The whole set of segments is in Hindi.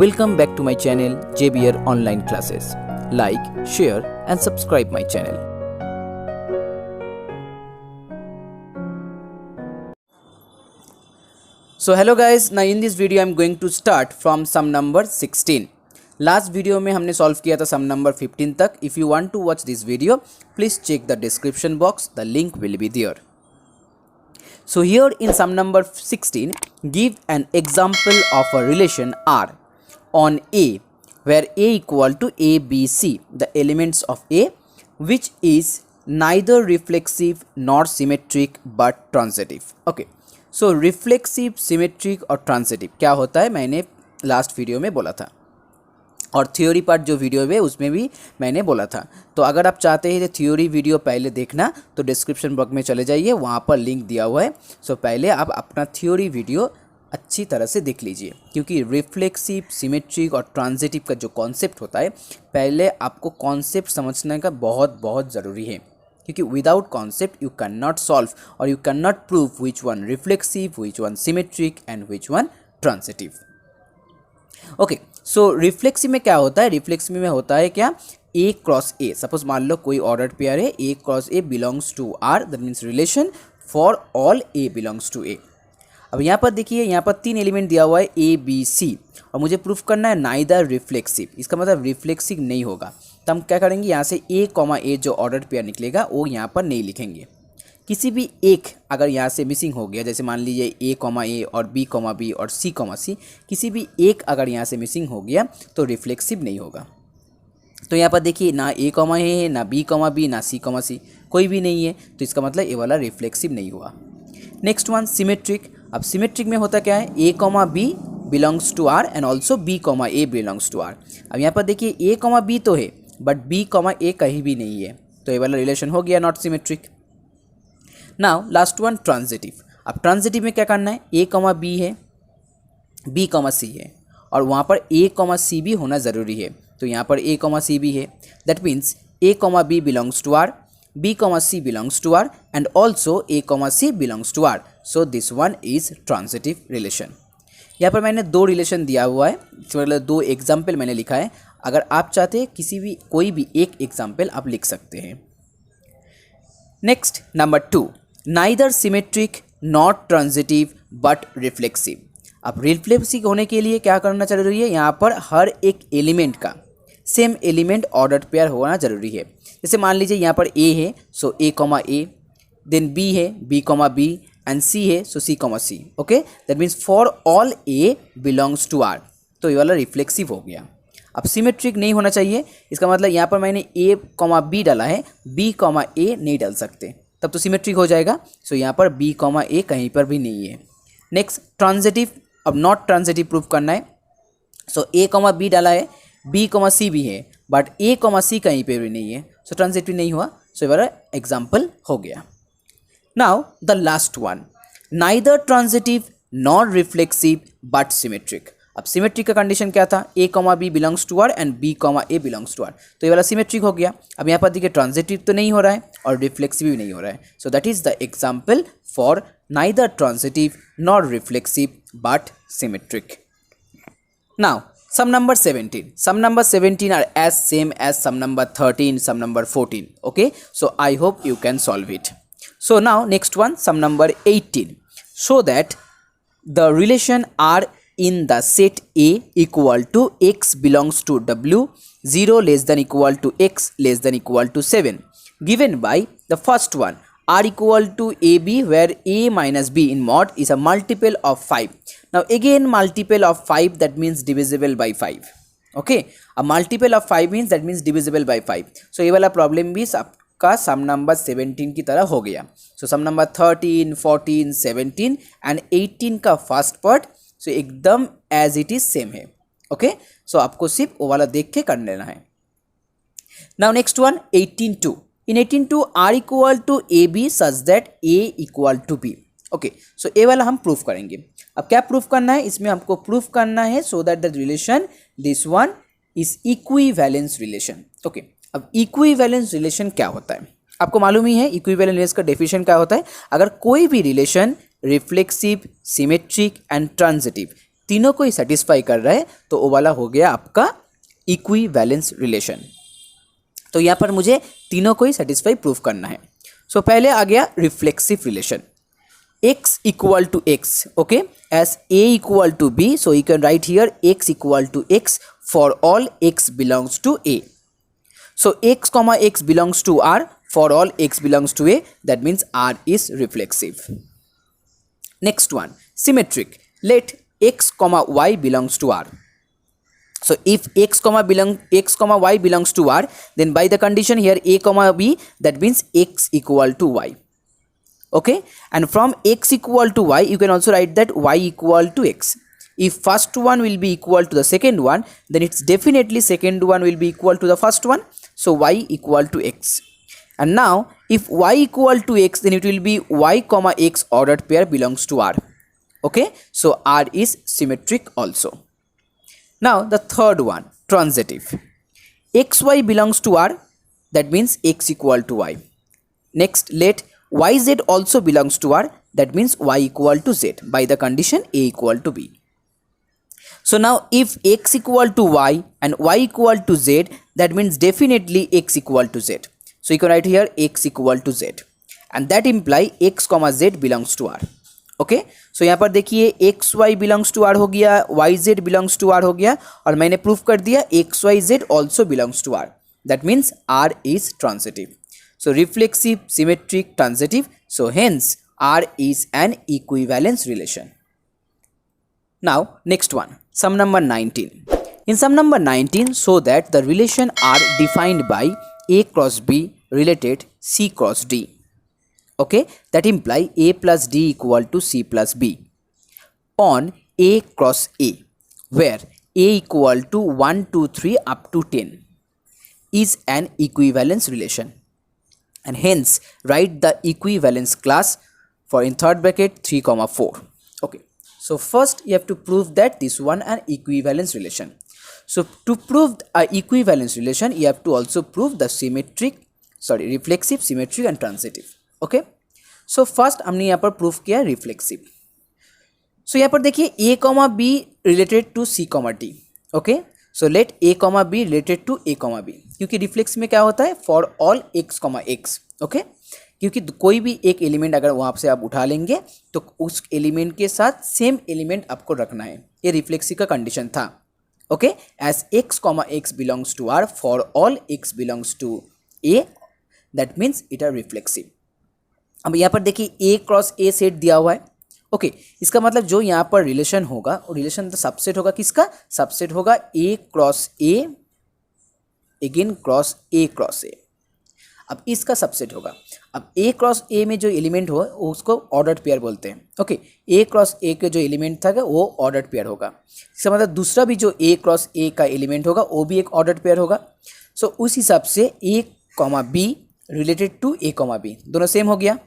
Welcome back to my channel JBR Online Classes. Like, share and subscribe my channel. So hello guys, now in this video I am going to start from sum number 16. Last video में हमने सॉल्व किया था सम नंबर 15 तक. If you want to watch this video please check the description box, the link will be there. So here in sum number 16, give an example of a relation R on A where A equal to A, B, C, the elements of A, which is neither reflexive nor symmetric but transitive. Okay, so reflexive, symmetric और transitive क्या होता है मैंने लास्ट वीडियो में बोला था, और थ्योरी पार्ट जो वीडियो है उसमें भी मैंने बोला था. तो अगर आप चाहते हैं थ्योरी वीडियो पहले देखना तो डिस्क्रिप्शन बॉक्स में चले जाइए, वहाँ पर लिंक दिया हुआ है. सो पहले आप अपना थ्योरी वीडियो अच्छी तरह से देख लीजिए, क्योंकि रिफ्लेक्सिव, सिमेट्रिक और ट्रांजिटिव का जो कॉन्सेप्ट होता है पहले आपको कॉन्सेप्ट समझने का बहुत ज़रूरी है, क्योंकि without concept you can not solve और you can not prove which one reflexive, which one symmetric and which one transitive. Okay, so reflexive में क्या होता है? रिफ्लेक्सिव में होता है क्या, ए क्रॉस ए. सपोज मान लो कोई ऑर्डर पेयर है, A cross A belongs to R, that means relation for all A belongs to A. अब यहाँ पर देखिए, यहाँ पर 3 एलिमेंट दिया हुआ है ए, बी, सी, और मुझे प्रूफ करना है नाइदर रिफ्लेक्सिव. इसका मतलब रिफ्लेक्सिव नहीं होगा. तो हम क्या करेंगे, यहाँ से ए कॉमा ए जो ऑर्डर पेयर निकलेगा वो यहाँ पर नहीं लिखेंगे. किसी भी एक अगर यहाँ से मिसिंग हो गया, जैसे मान लीजिए ए कॉमा ए और बी कॉमा बी और सी कॉमा सी, किसी भी एक अगर यहाँ से मिसिंग हो गया तो रिफ्लेक्सिव नहीं होगा. तो यहाँ पर देखिए ना ए कॉमा ए है, ना बी कॉमा बी, ना सी कॉमा सी, कोई भी नहीं है, तो इसका मतलब ए वाला रिफ्लेक्सिव नहीं हुआ. Next one symmetric. अब सिमेट्रिक में होता क्या है, A comma B belongs to R and also B comma A belongs to R. अब यहाँ पर देखिए ए कॉमा बी तो है बट बी कॉमा ए कहीं भी नहीं है, तो ये वाला रिलेशन हो गया not symmetric. Now last one transitive. अब ट्रांजिटिव में क्या करना है, ए कॉमा बी है, बी कॉमा सी है, और वहाँ पर ए कॉमा सी भी होना ज़रूरी है. तो यहाँ पर ए कॉमा सी भी है, that means A comma B belongs to R, B comma C belongs to R and also A comma C belongs to R. So this one is transitive relation. यहाँ पर मैंने 2 रिलेशन दिया हुआ है, मतलब 2 एग्जाम्पल मैंने लिखा है. अगर आप चाहते हैं किसी भी कोई भी एक एग्जाम्पल आप लिख सकते हैं. Next number 2, neither symmetric not transitive but reflexive. अब रिफ्लेक्सिव होने के लिए क्या करना जरूरी है, यहाँ पर हर एक एलिमेंट का सेम एलिमेंट ऑर्डर पेयर होना जरूरी है. जैसे मान लीजिए यहाँ पर ए है, so A comma A, then B है, B comma B, and C है, so C comma C. Okay, that means for all A belongs to R. तो ये वाला रिफ्लेक्सिव हो गया. अब सिमेट्रिक नहीं होना चाहिए, इसका मतलब यहाँ पर मैंने ए कॉमा बी डाला है, बी कॉमा ए नहीं डाल सकते, तब तो सिमेट्रिक हो जाएगा. सो यहाँ पर बी कॉमा ए कहीं पर भी नहीं है. Next transitive. अब नॉट ट्रांजिटिव प्रूफ करना है, सो ए कॉमा बी डाला है, बी कॉमा सी भी है, बट ए कॉमा सी कहीं पर भी नहीं है, सो ट्रांजिटिव नहीं हुआ. सो ये वाला एग्जाम्पल हो गया. Now the last one, neither transitive not reflexive but symmetric. अब सिमेट्रिक का कंडीशन क्या था, A comma B belongs to R and B comma A belongs to R, तो ये वाला सिमेट्रिक हो गया. अब यहाँ पर देखिए ट्रांजिटिव तो नहीं हो रहा है और रिफ्लेक्सिव भी नहीं हो रहा है. So that is the example for neither transitive not reflexive but symmetric. Now sum number 17. Sum number 17 are as same as sum number 13, sum number 14. Okay, so I hope you can solve it. So now next one, sum number 18. Show that the relation R in the set A equal to x belongs to W 0 less than equal to x less than equal to 7, given by the first one R equal to AB where A minus B in mod is a multiple of 5. Now again multiple of 5, that means divisible by 5. Okay, a multiple of 5 means that means divisible by 5. So ये वाला प्रॉब्लम भी आपका सम नंबर 17 की तरह हो गया. सो सम नंबर 13, 14, 17 एंड 18 का फर्स्ट पार्ट सो एकदम एज इट इज सेम है. ओके, सो आपको सिर्फ वो वाला देख के कर लेना है. Now next one 18(2). In 18(2) R equal to AB such that A equal to B. Okay, so A वाला हम प्रूफ करेंगे. अब क्या प्रूफ करना है, इसमें हमको प्रूफ करना है so that the relation this one is equivalence relation. Okay, अब इक्विवेलेंस रिलेशन क्या होता है आपको मालूम ही है. इक्विवेलेंस रिलेशन का डेफिनेशन क्या होता है, अगर कोई भी relation reflexive, symmetric and transitive तीनों को ही सेटिस्फाई कर रहा है तो वो वाला हो गया आपका इक्विवेलेंस रिलेशन। तो यहाँ पर मुझे तीनों को ही सेटिस्फाई प्रूफ करना है। सो पहले आ गया reflexive relation, x equal to x, okay, as a equal to b, so you can write here x equal to x for all x belongs to a. So x comma x belongs to R for all x belongs to a, that means R is reflexive. Next one, symmetric, let x comma y belongs to R. So if x comma y belongs to R, then by the condition here a comma b, that means x equal to y. Okay, and from x equal to y you can also write that y equal to x. If first one will be equal to the second one, then it's definitely second one will be equal to the first one, so y equal to x. And now if y equal to x, then it will be y comma x ordered pair belongs to R. Okay, so R is symmetric also. Now the third one, transitive, xy belongs to R, that means x equal to y. Next, let yz also belongs to R, that means y equal to z, by the condition a equal to b. So now if x equal to y and y equal to z, that means definitely x equal to z. So you can write here x equal to z, and that imply x comma z belongs to R. Okay, so यहाँ पर देखिए X Y belongs to R हो गया, Y Z belongs to R हो गया, और मैंने प्रूफ कर दिया X Y Z also belongs to R, that means R is transitive. So reflexive, symmetric, transitive, so hence R is an equivalence relation. Now next one, sum number 19. In sum number 19, show that the relation are defined by A cross B related C cross D. Okay, that imply A plus D equal to C plus B on A cross A, where A equal to 1, 2, 3 up to 10 is an equivalence relation, and hence write the equivalence class for in third bracket 3, 4. Okay, so first you have to prove that this one an equivalence relation. So to prove a equivalence relation, you have to also prove the reflexive, symmetric and transitive. Okay, so first हमने यहाँ पर प्रूफ किया रिफ्लेक्सिव. सो यहाँ पर देखिए A comma B related to C comma D. Okay, so let A comma B related to A comma B, क्योंकि रिफ्लेक्स में क्या होता है for all X comma X. Okay, क्योंकि कोई भी एक एलिमेंट अगर वहाँ से आप उठा लेंगे तो उस एलिमेंट के साथ सेम एलिमेंट आपको रखना है, ये रिफ्लेक्सिव का कंडीशन था. Okay, as x comma x belongs to R for all x belongs to A, that means it R reflexive. अब यहाँ पर देखिए ए क्रॉस ए सेट दिया हुआ है. ओके, इसका मतलब जो यहाँ पर रिलेशन होगा वो रिलेशन तो सबसेट होगा, किसका सबसेट होगा A cross A again cross A cross A. अब इसका सबसेट होगा. अब ए क्रॉस ए में जो एलिमेंट हो उसको ऑर्डर्ड पेयर बोलते हैं. ओके, ए क्रॉस ए के जो एलिमेंट था वो ऑर्डर्ड पेयर होगा. इसका मतलब दूसरा भी जो ए क्रॉस ए का एलिमेंट होगा वो भी एक ऑर्डर्ड पेयर होगा. सो उस हिसाब से A comma B related to A comma B दोनों सेम हो गया.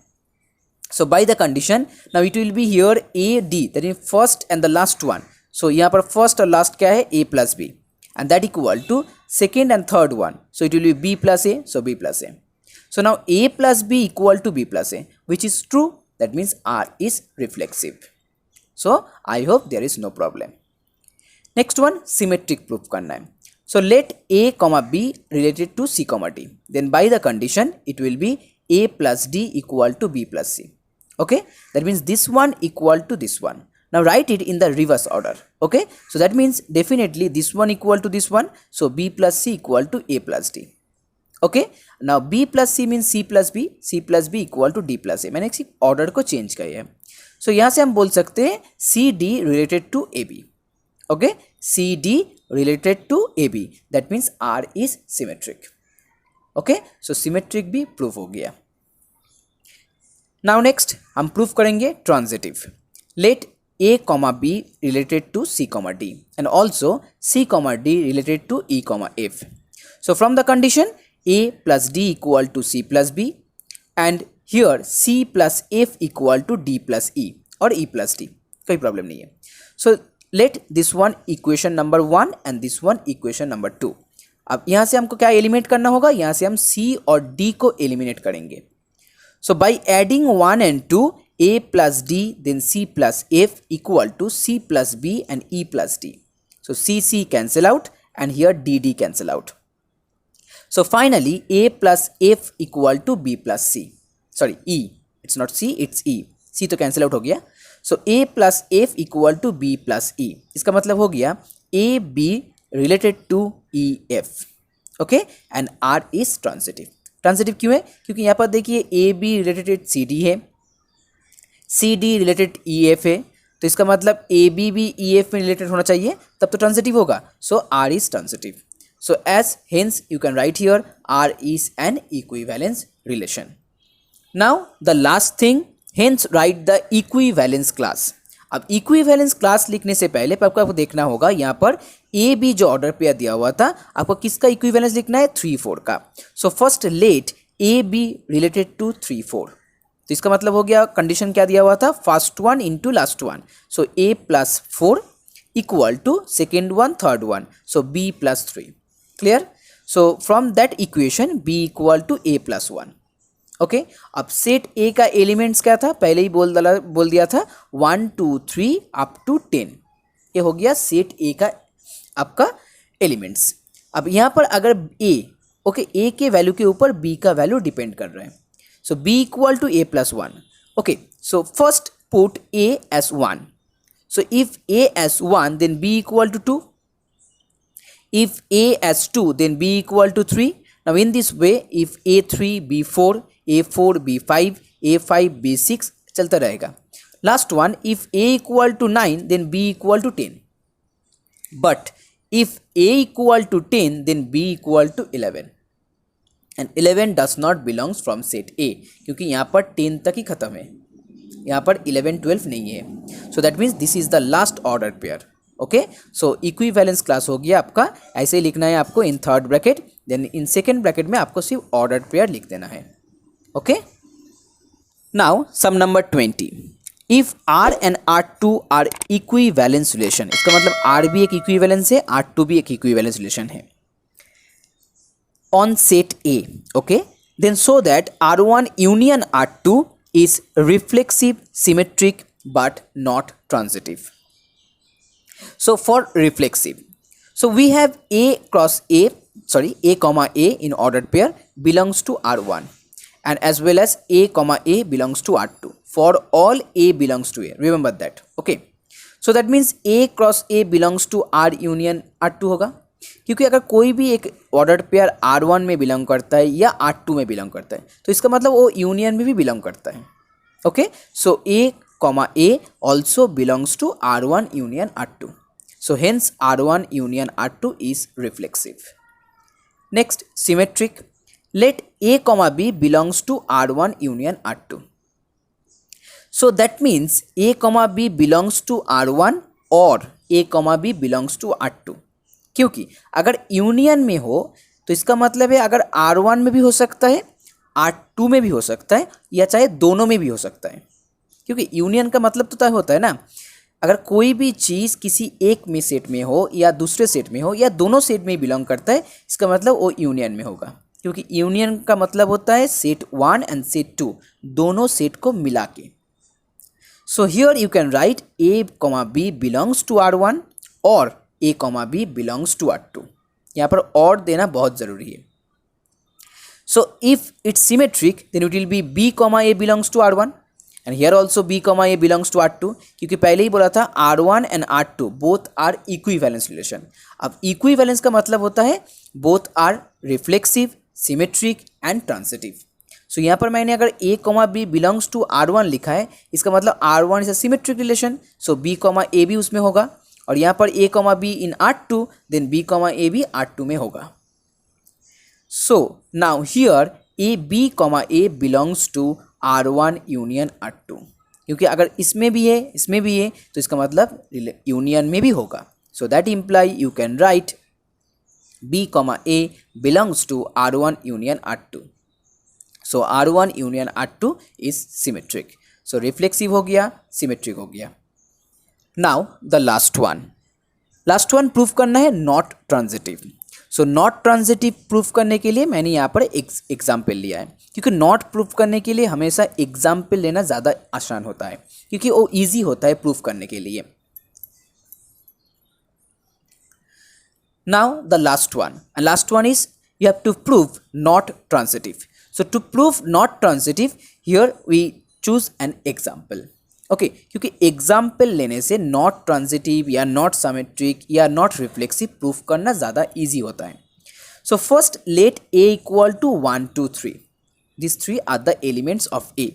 So by the condition, now it will be here A D, that is first and the last one. So यहाँ पर first और last क्या है A plus B, and that equal to second and third one. So it will be B plus A, so B plus A. So now A plus B equal to B plus A, which is true. That means R is reflexive. So I hope there is no problem. Next one, symmetric proof करना है. So let A comma B related to C comma D. Then by the condition, it will be A plus D equal to B plus C. Okay, that means this one equal to this one. Now write it in the reverse order. Okay, so that means definitely this one equal to this one, so B plus C equal to A plus D. Okay, now B plus C means C plus B, C plus B equal to D plus A. मैंने सिर्फ ऑर्डर को चेंज किया है. सो यहाँ से हम बोल सकते हैं C D related to A B. Okay, C D related to A B. That means R is symmetric. Okay, so symmetric भी प्रूफ हो गया. नाउ नेक्स्ट हम प्रूफ करेंगे transitive. Let A comma B related to C comma D and also C comma D related to E comma F. So from the condition A plus D equal to C plus B and here C plus F equal to D plus E और ई प्लस डी, कोई प्रॉब्लम नहीं है. So let this one equation number 1 and this one equation number 2. अब यहाँ से हमको क्या एलिमिनेट करना होगा, यहाँ से हम C और D को एलिमिनेट करेंगे. So by adding 1 and 2, A plus D then C plus F equal to C plus B and E plus D. So C cancel out and here D cancel out. So finally A plus F equal to B plus C. Sorry, E. It's not C, it's E. C तो cancel out हो गया. So A plus F equal to B plus E. इसका मतलब हो गया A B related to E F. Okay, and R is transitive. Transitive क्यों है? क्योंकि यहाँ पर देखिए A B related C D है, C D related E F है, तो इसका मतलब ए बी भी ई एफ में रिलेटेड होना चाहिए, तब तो ट्रांजिटिव होगा. So R is transitive. So as hence you can write here R is an equivalence relation. Now the last thing, hence write the equivalence class. अब इक्विवेलेंस क्लास लिखने से पहले आपको देखना होगा यहाँ पर ए बी जो ऑर्डर पेयर दिया हुआ था, आपको किसका इक्विवेलेंस लिखना है? 3 4 का. So first let A B related to 3 4. तो इसका मतलब हो गया कंडीशन क्या दिया हुआ था? First one into last one. So A plus 4 equal to second one third one, so B plus 3. Clear? So from that equation B equal to A plus 1. Okay, अब सेट ए का एलिमेंट्स क्या था? पहले ही बोल दिया था 1 2 3 अप टू 10. ये हो गया सेट ए का आपका एलिमेंट्स. अब यहाँ पर अगर ए, ओके, ए के वैल्यू के ऊपर बी का वैल्यू डिपेंड कर रहे हैं. So B equal to A plus 1. Okay, so first put A as 1. So if A as 1 then B equal to 2. If A as 2 then B equal to 3. Now in this way if A3 B4, A4 B5, A5 B6 चलता रहेगा. Last one, if A equal to 9 then B equal to 10. But if A equal to 10 then B equal to 11. And 11 does not belongs from set A, क्योंकि यहाँ पर 10 तक ही खत्म है, यहाँ पर 11 12 नहीं है. So that means this is the last order pair. Okay, so equivalence class हो गया आपका. ऐसे ही लिखना है आपको in third bracket, then in second bracket में आपको सिर्फ ऑर्डर पेयर लिख देना है. Okay, now some number 20. If R and R2 are equivalence relation, इसका मतलब R भी एक इक्विवेलेंस है, R2 भी एक इक्विवेलेंस रिलेशन है on set A. Okay, then so that R1 union R2 is reflexive, symmetric but not transitive. So for reflexive, so we have A comma A in ordered pair belongs to R1 and as well as A comma A belongs to R2 for all A belongs to A. Remember that. Okay, so that means A cross A belongs to R union R2 होगा, क्योंकि अगर कोई भी एक ऑर्डर्ड पेयर R1 में बिलोंग करता है या R2 में बिलोंग करता है तो इसका मतलब वो यूनियन में भी बिलोंग करता है. Okay, so A comma A also belongs to R1 union R2. So hence R1 union R2 is reflexive. Next, symmetric. Let A comma B belongs to R1 union R2. So that means A comma B belongs to R1 or A comma B belongs to R2. क्योंकि अगर यूनियन में हो तो इसका मतलब है अगर R1 में भी हो सकता है, R2 में भी हो सकता है, या चाहे दोनों में भी हो सकता है. क्योंकि यूनियन का मतलब तो तय होता है ना, अगर कोई भी चीज़ किसी एक में सेट में हो या दूसरे सेट में हो या दोनों सेट में बिलोंग करता है, इसका मतलब वो यूनियन में होगा. क्योंकि यूनियन का मतलब होता है सेट 1 एंड सेट 2 दोनों सेट को मिला के. So here you can write A comma B belongs to R1 और A comma B belongs to R2. यहाँ पर और देना बहुत ज़रूरी है. So if it's symmetric then it will be B comma A belongs to R1 and here also B comma A belongs to R2, क्योंकि पहले ही बोला था R1 and R2 both are equivalence relation. अब equivalence का मतलब होता है both are reflexive, symmetric and transitive. So यहाँ पर मैंने अगर A comma B belongs to R1 लिखा है, इसका मतलब R1 is a symmetric relation, so B comma A भी उसमें होगा. और यहाँ पर A comma B in R2 then B comma A भी R2 में होगा. So now here A B comma A belongs to R1 union R2, क्योंकि अगर इसमें भी है इसमें भी है तो इसका मतलब यूनियन में भी होगा. So that imply you can right B comma A belongs to R1 union R2. So R1 union R2 is symmetric. So reflexive हो गया, सिमेट्रिक हो गया. Now the last one proof करना है not transitive. So not transitive proof करने के लिए मैंने यहाँ पर एग्जाम्पल लिया है, क्योंकि नॉट प्रूफ करने के लिए हमेशा एग्जाम्पल लेना ज़्यादा आसान होता है, क्योंकि वो ईजी होता है प्रूफ करने के लिए. Now the last one is you have to prove not transitive. So to prove not transitive, here we choose an example. Okay, क्योंकि एग्जाम्पल लेने से नॉट ट्रांजिटिव या नॉट सिमेट्रिक या नॉट रिफ्लेक्सिव प्रूफ करना ज़्यादा ईजी होता है. So first let a equal to 1 2 3. This three are the elements of a.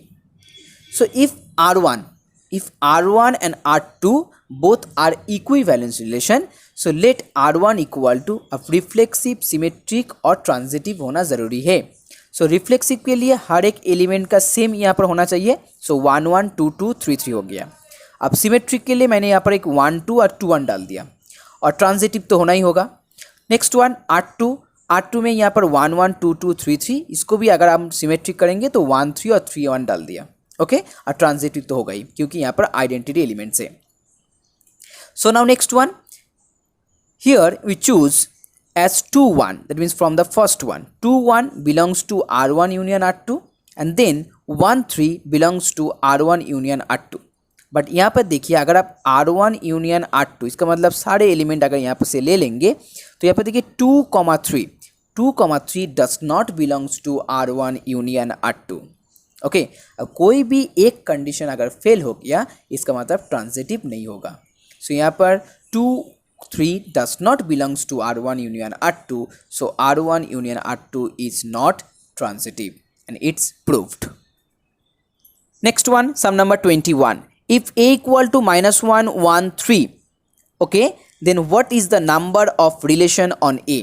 So if R1 and R2 both are equivalence relation, so let R1 equal to a reflexive, symmetric और transitive होना ज़रूरी है. सो रिफ्लेक्सिव के लिए हर एक एलिमेंट का सेम यहाँ पर होना चाहिए. सो 1 1 2 2 3 3 हो गया. अब सिमेट्रिक के लिए मैंने यहाँ पर एक 1 2 और 2 1 डाल दिया, और ट्रांजिटिव तो होना ही होगा. नेक्स्ट वन R2 में यहाँ पर 1 1 2 2 3 3, इसको भी अगर हम सिमेट्रिक करेंगे तो 1 3 और 3 1 डाल दिया. ओके, और ट्रांजिटिव तो होगा ही क्योंकि यहाँ पर आइडेंटिटी एलिमेंट्स है. So now next one, here we choose as 2 1, that means from the first one 2 1 belongs to R1 union R2 and then 1 3 belongs to R1 union R2. But यहाँ पर देखिए, अगर आप R1 union R2, इसका मतलब सारे एलिमेंट अगर यहाँ पर से ले लेंगे तो यहाँ पर देखिए 2 3 does not belongs to R1 union R2. Okay, अब कोई भी एक कंडीशन अगर फेल हो गया इसका मतलब ट्रांजिटिव नहीं होगा. सो यहाँ पर 2 3 does not belongs to R1 union R2, so R1 union R2 is not transitive and it's proved. Next one, sum number 21. If a equal to -1 1 3, okay, then what is the number of relation on A?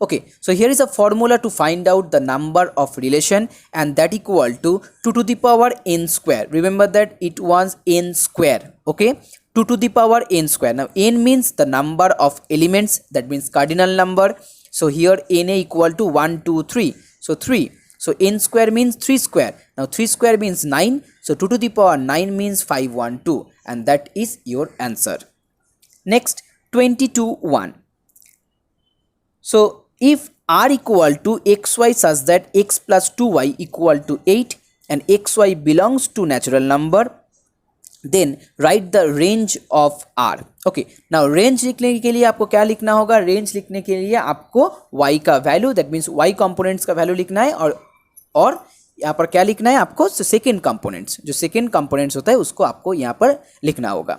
Okay, so here is a formula to find out the number of relation, and that equal to 2 to the power n square. Remember that it was n square. Okay, 2 to the power n square. Now n means the number of elements, that means cardinal number. So here na equal to 1 2 3, so 3. So n square means 3 square. Now 3 square means 9, so 2 to the power 9 means 512, and that is your answer. Next, 22 1. So if r equal to xy such that x plus 2y equal to 8 and xy belongs to natural number, then write the range of r. Okay, now range लिखने के लिए आपको क्या लिखना होगा? रेंज लिखने के लिए आपको y का value, that means y components का वैल्यू लिखना है, और यहाँ पर क्या लिखना है आपको? सेकेंड कंपोनेंट्स, जो सेकेंड कंपोनेंट्स होता है उसको आपको यहाँ पर लिखना होगा.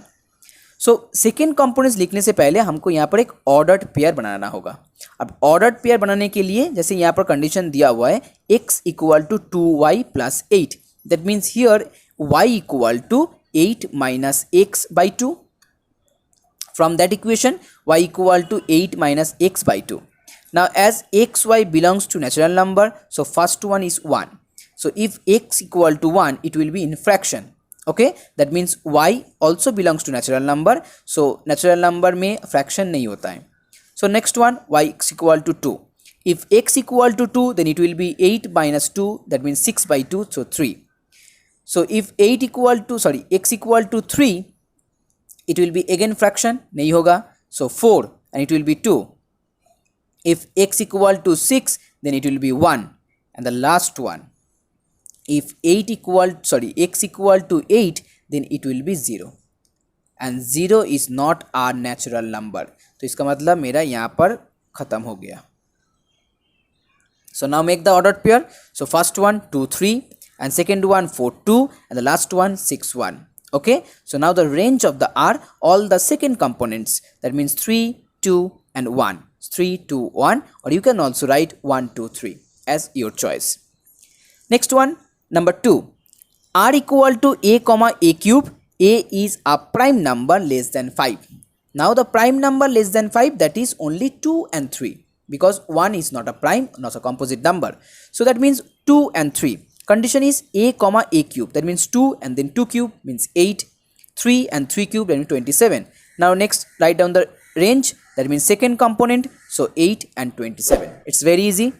सो सेकेंड कंपोनेंट्स लिखने से पहले हमको यहाँ पर एक ऑर्डर्ड पेयर बनाना होगा. अब ऑर्डर्ड पेयर बनाने के लिए जैसे यहाँ पर कंडीशन दिया हुआ है x equal to 2y plus 8, that means here y equal to 8 minus x by 2. From that equation y equal to 8 minus x by 2. Now as x y belongs to natural number, so first one is 1. So if x equal to 1, it will be in fraction. Okay, that means y also belongs to natural number, so natural number में fraction नहीं होता है. So next one, y is equal to 2. If x equal to 2, then it will be 8 minus 2, that means 6 by 2, so 3. So if x equal to 3, it will be again fraction, नहीं होगा, so 4, and it will be 2. If x equal to 6, then it will be 1. And the last one, if x equal to 8, then it will be 0. And 0 is not our natural number. तो इसका मतलब मेरा यहाँ पर खत्म हो गया. So now make the ordered pair. So first one 2 3, and second one 4 2, and the last one 6 1. Okay, so now the range of the r, all the second components, that means 3 2 and 1, 3 2 1, or you can also write 1 2 3 as your choice. Next one, number 2, r equal to a comma a cube. A is a prime number less than 5. Now the prime number less than 5, that is only 2 and 3, because 1 is not a prime, not a composite number. So that means 2 and 3. Condition is a comma a cube, that means 2 and then 2 cube means 8, 3 and 3 cube that means 27. Now next write down the range, that means second component, so 8 and 27. It's very easy.